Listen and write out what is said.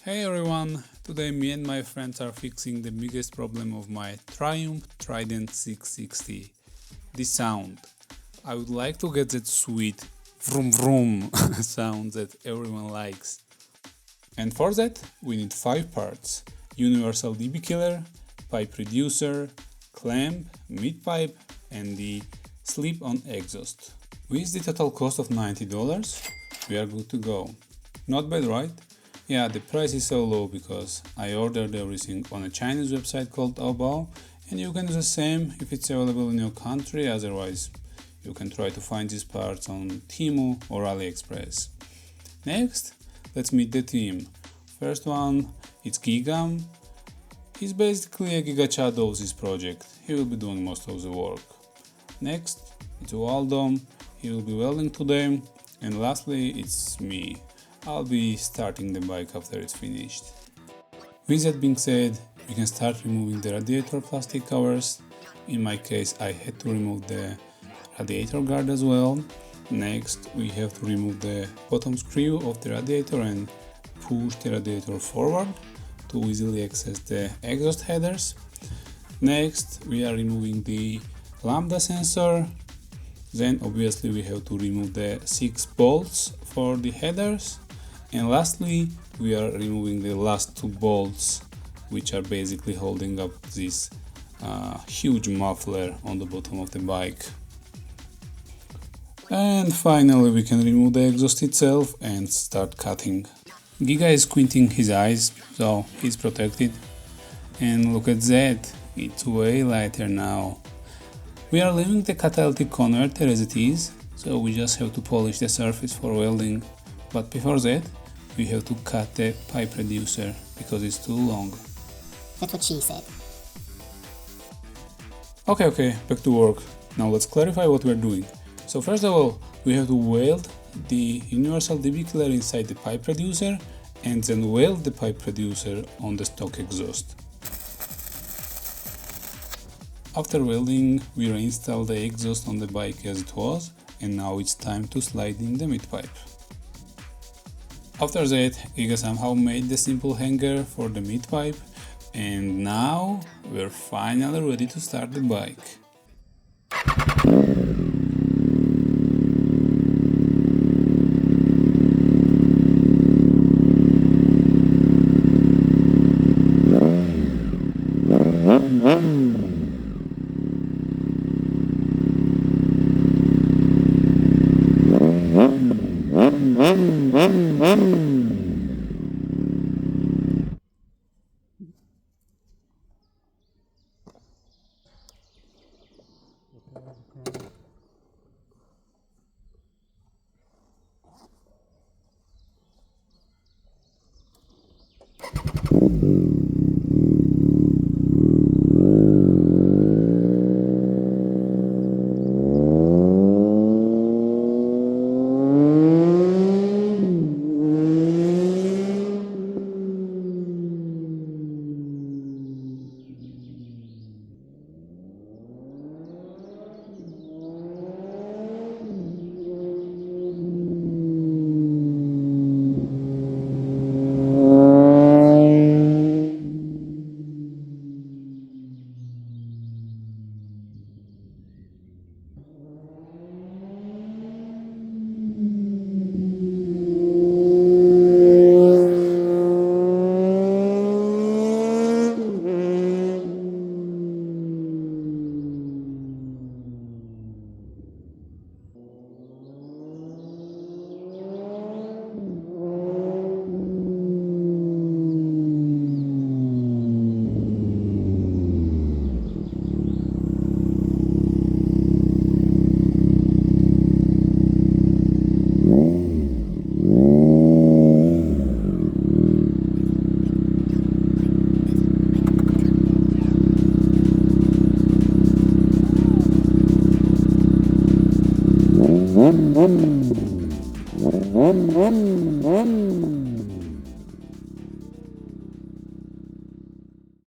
Hey everyone, today me and my friends are fixing the biggest problem of my Triumph Trident 660, the sound. I would like to get that sweet vroom vroom sound that everyone likes. And for that we need 5 parts: universal dB killer, pipe reducer, clamp, mid pipe and the slip-on exhaust. With the total cost of $90, we are good to go. Not bad, right? Yeah, the price is so low because I ordered everything on a Chinese website called Taobao, and you can do the same if it's available in your country. Otherwise, you can try to find these parts on Temu or AliExpress. Next, let's meet the team. First one, it's Gigam. He's basically a gigachad of this project. He will be doing most of the work. Next, it's Waldo. He will be welding today. And lastly, it's me. I'll be starting the bike after it's finished. With that being said, we can start removing the radiator plastic covers. In my case, I had to remove the radiator guard as well. Next, we have to remove the bottom screw of the radiator and push the radiator forward to easily access the exhaust headers. Next, we are removing the lambda sensor. Then obviously we have to remove the 6 bolts for the headers. And lastly, we are removing the last 2 bolts, which are basically holding up this huge muffler on the bottom of the bike. And finally we can remove the exhaust itself and start cutting. Giga is squinting his eyes, so he's protected. And look at that, it's way lighter now. We are leaving the catalytic converter as it is, so we just have to polish the surface for welding. But before that, we have to cut the pipe reducer because it's too long. That's what she said. Okay, back to work. Now let's clarify what we're doing. So first of all, we have to weld the universal dB killer inside the pipe reducer and then weld the pipe reducer on the stock exhaust. After welding, we reinstall the exhaust on the bike as it was, and now it's time to slide in the mid pipe. After that, Giga somehow made the simple hanger for the mid pipe, and now we're finally ready to start the bike.